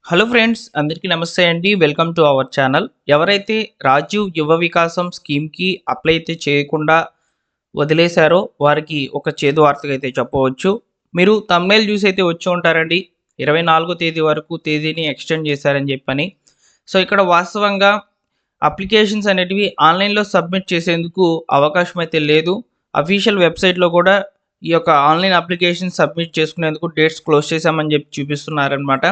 Hello friends, అందరికీ నమస్తే అండి. Welcome to our channel. ఎవరైతే రాజీవ్ యువ వికాసం స్కీమ్‌కి అప్లై అయితే చేయకుండా వదిలేశారో వారికి ఒక చేదు వార్తగా అయితే చెప్పవచ్చు. మీరు థంబ్‌నెయిల్ చూసి అయితే వచ్చి ఉంటారండి. 24 తేదీ వరకు తేదీని ఎక్స్‌టెండ్ చేశారని చెప్పని. సో, ఇక్కడ వాస్తవంగా అప్లికేషన్స్ అనేటివి ఆన్‌లైన్‌లో సబ్మిట్ చేసేందుకు అవకాశం అయితే లేదు. అఫీషియల్ వెబ్‌సైట్‌లో కూడా ఈ యొక్క ఆన్‌లైన్ అప్లికేషన్ సబ్మిట్ చేసుకునేందుకు డేట్స్ క్లోజ్ చేశామని చెప్పి చూపిస్తున్నారనమాట.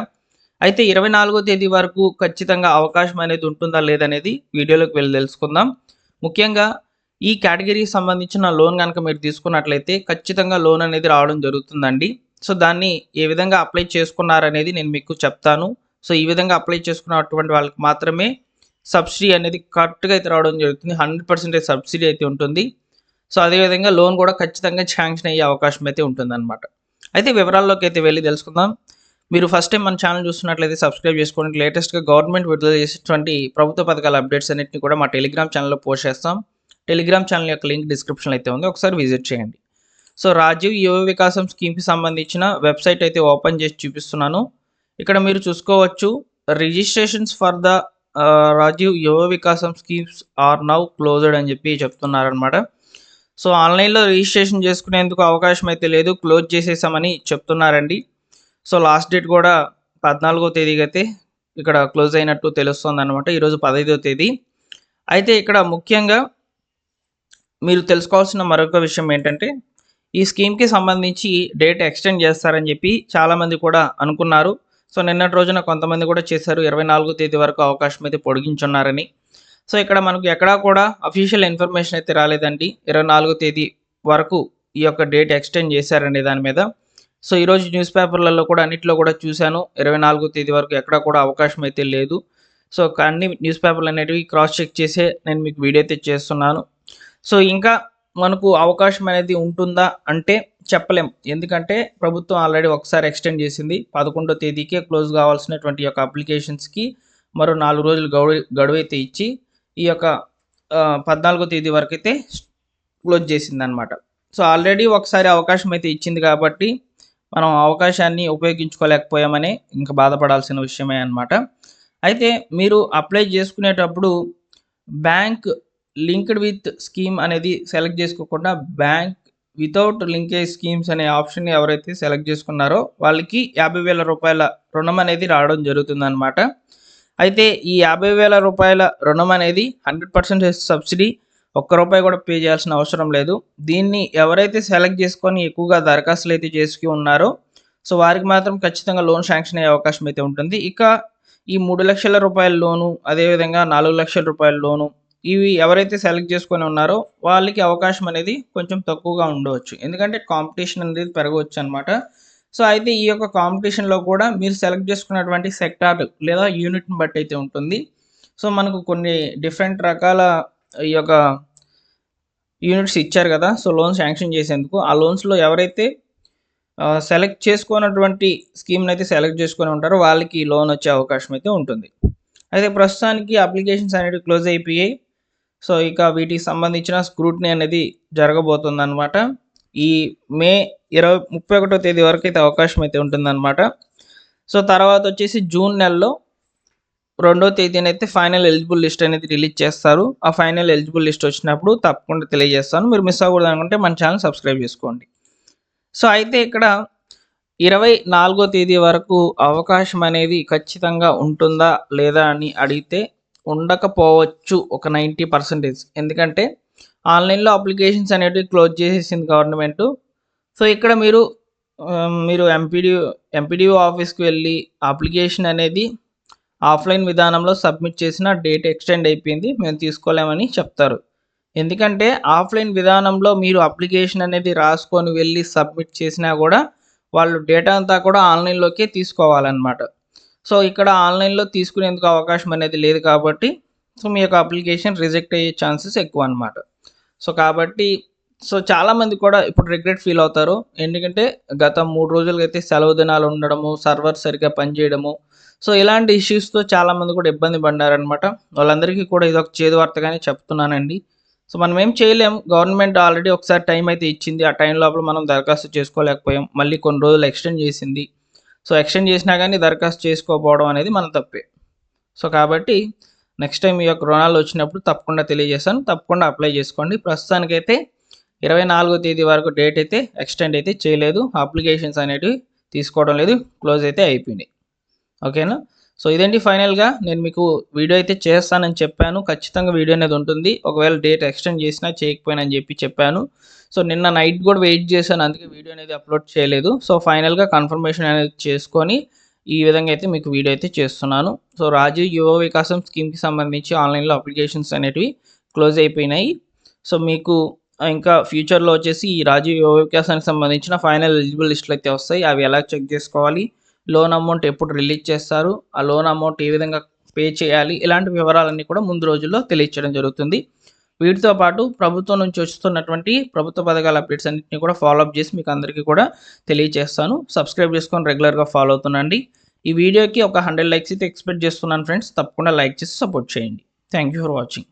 అయితే 24 తేదీ వరకు ఖచ్చితంగా అవకాశం అనేది ఉంటుందా లేదనేది వీడియోలోకి వెళ్లి తెలుసుకుందాం. ముఖ్యంగా ఈ కేటగిరీకి సంబంధించిన లోన్ గనక మీరు తీసుకున్నట్లయితే ఖచ్చితంగా లోన్ అనేది రావడం జరుగుతుందండి. సో, దాన్ని ఏ విధంగా అప్లై చేసుకున్నారనేది నేను మీకు చెప్తాను. సో, ఈ విధంగా అప్లై చేసుకున్నటువంటి వాళ్ళకి మాత్రమే సబ్సిడీ అనేది కరెక్ట్‌గా అయితే రావడం జరుగుతుంది. 100% సబ్సిడీ అయితే ఉంటుంది. సో, అదే విధంగా లోన్ కూడా ఖచ్చితంగా శాంక్షన్ అయ్యే అవకాశం అయితే ఉంటుందన్నమాట. అయితే వివరాల్లోకి అయితే వెళ్లి తెలుసుకుందాం. మీరు ఫస్ట్ టైం మన ఛానల్ చూస్తున్నట్లయితే సబ్స్క్రైబ్ చేసుకోండి. లేటెస్ట్‌గా గవర్నమెంట్ విడుదల చేసేటువంటి ప్రభుత్వ పథకాల అప్డేట్స్ అన్నిటిని కూడా మా టెలిగ్రామ్ ఛానల్‌లో పోస్ట్ చేస్తాం. టెలిగ్రామ్ ఛానల్ యొక్క లింక్ డిస్క్రిప్షన్‌లో అయితే ఉంది. ఒకసారి విజిట్ చేయండి. సో, రాజీవ్ యువ వికాసం స్కీమ్‌కి సంబంధించిన వెబ్‌సైట్ అయితే ఓపెన్ చేసి చూపిస్తున్నాను. ఇక్కడ మీరు చూసుకోవచ్చు. రిజిస్ట్రేషన్స్ ఫర్ ద రాజీవ్ యువ వికాసం స్కీమ్స్ ఆర్ నౌ క్లోజ్డ్ అని చెప్పి చెప్తున్నారనమాట. సో, ఆన్‌లైన్‌లో రిజిస్ట్రేషన్ చేసుకునేందుకు అవకాశం అయితే లేదు. క్లోజ్ చేసేసామని చెప్తున్నారండి. సో, లాస్ట్ డేట్ కూడా 14వ తేదీకైతే ఇక్కడ క్లోజ్ అయినట్టు తెలుస్తోందనమాట. ఈరోజు 15వ తేదీ. అయితే ఇక్కడ ముఖ్యంగా మీరు తెలుసుకోవాల్సిన మరొక విషయం ఏంటంటే, ఈ స్కీమ్‌కి సంబంధించి డేట్ ఎక్స్‌టెండ్ చేస్తారని చెప్పి చాలామంది కూడా అనుకున్నారు. సో, నిన్నటి రోజున కొంతమంది కూడా చేశారు. 24వ తేదీ వరకు అవకాశం అయితే పొడిగించున్నారని. సో, ఇక్కడ మనకు ఎక్కడా కూడా అఫీషియల్ ఇన్ఫర్మేషన్ అయితే రాలేదండి. 24వ తేదీ వరకు ఈ యొక్క డేట్ ఎక్స్‌టెండ్ చేశారనే దాని మీద. సో, ఈరోజు న్యూస్ పేపర్‌లలో కూడా అన్నిట్లో కూడా చూశాను. 24వ తేదీ వరకు ఎక్కడ కూడా అవకాశం అయితే లేదు. సో, అన్ని న్యూస్ పేపర్‌లు అనేటివి క్రాస్ చెక్ చేసే నేను మీకు వీడియో అయితే చేస్తున్నాను. సో, ఇంకా మనకు అవకాశం అనేది ఉంటుందా అంటే చెప్పలేం. ఎందుకంటే ప్రభుత్వం ఆల్రెడీ ఒకసారి ఎక్స్‌టెండ్ చేసింది. 11వ తేదీకే క్లోజ్ కావాల్సినటువంటి యొక్క అప్లికేషన్స్‌కి మరో 4 రోజులు గడువైతే ఇచ్చి ఈ యొక్క 14వ తేదీ వరకైతే క్లోజ్ చేసిందనమాట. సో, ఆల్రెడీ ఒకసారి అవకాశం అయితే ఇచ్చింది కాబట్టి మనం అవకాశాన్ని ఉపయోగించుకోలేకపోయామని ఇంక బాధపడాల్సిన విషయమే అనమాట. అయితే మీరు అప్లై చేసుకునేటప్పుడు బ్యాంక్ లింక్డ్ విత్ స్కీమ్ అనేది సెలెక్ట్ చేసుకోకుండా బ్యాంక్ వితౌట్ లింకేజ్ స్కీమ్స్ అనే ఆప్షన్‌ని ఎవరైతే సెలెక్ట్ చేసుకున్నారో వాళ్ళకి రూ. 50,000 రుణం అనేది రావడం జరుగుతుందనమాట. అయితే ఈ రూ. 50,000 రుణం అనేది 100% సబ్సిడీ. ఒక్క రూపాయి కూడా పే చేయాల్సిన అవసరం లేదు. దీన్ని ఎవరైతే సెలెక్ట్ చేసుకొని ఎక్కువగా దరఖాస్తులైతే చేసుకొని ఉన్నారో, సో, వారికి మాత్రం ఖచ్చితంగా లోన్ శాంక్షన్ అయ్యే అవకాశం అయితే ఉంటుంది. ఇక ఈ రూ. 3,00,000 లోను, అదేవిధంగా రూ. 4,00,000 లోను ఇవి ఎవరైతే సెలెక్ట్ చేసుకొని ఉన్నారో వాళ్ళకి అవకాశం అనేది కొంచెం తక్కువగా ఉండవచ్చు. ఎందుకంటే కాంపిటీషన్ అనేది పెరగవచ్చనమాట. సో, అయితే ఈ యొక్క కాంపిటీషన్‌లో కూడా మీరు సెలెక్ట్ చేసుకున్నటువంటి సెక్టార్ లేదా యూనిట్‌ని బట్టి అయితే ఉంటుంది. సో, మనకు కొన్ని డిఫరెంట్ రకాల ఈ యొక్క యూనిట్స్ ఇచ్చారు కదా! సో, లోన్ శాంక్షన్ చేసేందుకు. ఆ లోన్స్‌లో ఎవరైతే సెలెక్ట్ చేసుకోనటువంటి స్కీమ్‌నైతే సెలెక్ట్ చేసుకొని ఉంటారో వాళ్ళకి లోన్ వచ్చే అవకాశం అయితే ఉంటుంది. అయితే ప్రస్తుతానికి అప్లికేషన్స్ అనేవి క్లోజ్ అయిపోయాయి. సో, ఇక వీటికి సంబంధించిన స్క్రూటినీ అనేది జరగబోతుందనమాట. ఈ మే 31వ తేదీ వరకైతే అవకాశం అయితే ఉంటుందనమాట. సో, తర్వాత వచ్చేసి జూన్ నెలలో 2వ తేదీనైతే ఫైనల్ ఎలిజిబుల్ లిస్ట్ అనేది రిలీజ్ చేస్తారు. ఆ ఫైనల్ ఎలిజిబుల్ లిస్ట్ వచ్చినప్పుడు తప్పకుండా తెలియజేస్తాను. మీరు మిస్ అవ్వకూడదు అనుకుంటే మన ఛానల్ సబ్స్క్రైబ్ చేసుకోండి. సో, అయితే ఇక్కడ 24వ తేదీ వరకు అవకాశం అనేది ఖచ్చితంగా ఉంటుందా? లేదా? అని అడిగితే ఉండకపోవచ్చు ఒక 90%. ఎందుకంటే ఆన్‌లైన్‌లో అప్లికేషన్స్ అనేటివి క్లోజ్ చేసేసింది గవర్నమెంటు. సో, ఇక్కడ మీరు ఎంపీడీఓ ఆఫీస్‌కి వెళ్లి అప్లికేషన్ అనేది ఆఫ్‌లైన్ విధానంలో సబ్మిట్ చేసిన డేట్ ఎక్స్‌టెండ్ అయిపోయింది. మేము తీసుకోలేమని చెప్తారు. ఎందుకంటే ఆఫ్‌లైన్ విధానంలో మీరు అప్లికేషన్ అనేది రాసుకొని వెళ్లి సబ్మిట్ చేసినా గూడా వాళ్ళు డేటా అంతా కూడా ఆన్‌లైన్‌లోకే తీసుకోవాలన్నమాట. సో, ఇక్కడ ఆన్‌లైన్‌లో తీసుకునేందుకు అవకాశం అనేది లేదు కాబట్టి, సో, మీ యొక్క అప్లికేషన్ రిజెక్ట్ అయ్యే ఛాన్సెస్ ఎక్కువన్నమాట. సో, కాబట్టి చాలామంది కూడా ఇప్పుడు రిగ్రెట్ ఫీల్ అవుతారు. ఎందుకంటే గత 3 రోజులుగా అయితే సెలవు దినాలు ఉండడము, సర్వర్ సరిగ్గా పనిచేయడము. సో, ఇలాంటి ఇష్యూస్‌తో చాలామంది కూడా ఇబ్బంది పడ్డారనమాట. వాళ్ళందరికీ కూడా ఇదొక చేదు వార్తగానే చెప్తున్నానండి. సో, మనం ఏం చేయలేం. గవర్నమెంట్ ఆల్రెడీ ఒకసారి టైం అయితే ఇచ్చింది. ఆ టైం లోపల మనం దరఖాస్తు చేసుకోలేకపోయాం. మళ్ళీ కొన్ని రోజులు ఎక్స్‌టెండ్ చేసింది. సో ఎక్స్టెండ్ చేసినా కానీ దరఖాస్తు చేసుకోకపోవడం అనేది మన తప్పే. సో కాబట్టి నెక్స్ట్ టైం ఈ యొక్క రుణాలు వచ్చినప్పుడు తప్పకుండా తెలియజేస్తాను, తప్పకుండా అప్లై చేసుకోండి. ప్రస్తుతానికైతే 24వ తేదీ వరకు డేట్ అయితే ఎక్స్టెండ్ అయితే చేయలేదు, అప్లికేషన్స్ అనేటివి తీసుకోవడం లేదు, క్లోజ్ అయితే అయిపోయినాయి. ఓకేనా. సో ఇదేంటి ఫైనల్గా నేను మీకు వీడియో అయితే చేస్తానని చెప్పాను, ఖచ్చితంగా వీడియో అనేది ఉంటుంది. ఒకవేళ డేట్ ఎక్స్టెండ్ చేసినా చేయకపోయినా అని చెప్పాను. సో నిన్న నైట్ కూడా వెయిట్ చేశాను, అందుకే వీడియో అనేది అప్లోడ్ చేయలేదు. సో ఫైనల్గా కన్ఫర్మేషన్ అనేది చేసుకొని ఈ విధంగా అయితే మీకు వీడియో అయితే చేస్తున్నాను. సో రాజీవ్ యువ వికాసం స్కీమ్కి సంబంధించి ఆన్లైన్లో అప్లికేషన్స్ అనేటివి క్లోజ్ అయిపోయినాయి. సో మీకు ఇంకా ఫ్యూచర్లో వచ్చేసి ఈ రాజీవ్ యువ వికాసానికి సంబంధించిన ఫైనల్ ఎలిజిబుల్ లిస్టులు అయితే వస్తాయి. అవి ఎలా చెక్ చేసుకోవాలి, లోన్ అమౌంట్ ఎప్పుడు రిలీజ్ చేస్తారు, ఆ లోన్ అమౌంట్ ఏ విధంగా పే చేయాలి, ఇలాంటి వివరాలన్నీ కూడా ముందు రోజుల్లో తెలియచేయడం జరుగుతుంది. వీటితో పాటు ప్రభుత్వం నుంచి వస్తున్నటువంటి ప్రభుత్వ పథకాల అప్డేట్స్ అన్నింటినీ కూడా ఫాలో అప్ చేసి మీకు అందరికీ కూడా తెలియజేస్తాను. సబ్స్క్రైబ్ చేసుకొని రెగ్యులర్గా ఫాలో అవుతుండండి. ఈ వీడియోకి ఒక 100 లైక్స్ అయితే ఎక్స్పెక్ట్ చేస్తున్నాను ఫ్రెండ్స్. తప్పకుండా లైక్ చేసి సపోర్ట్ చేయండి. Thank you for watching.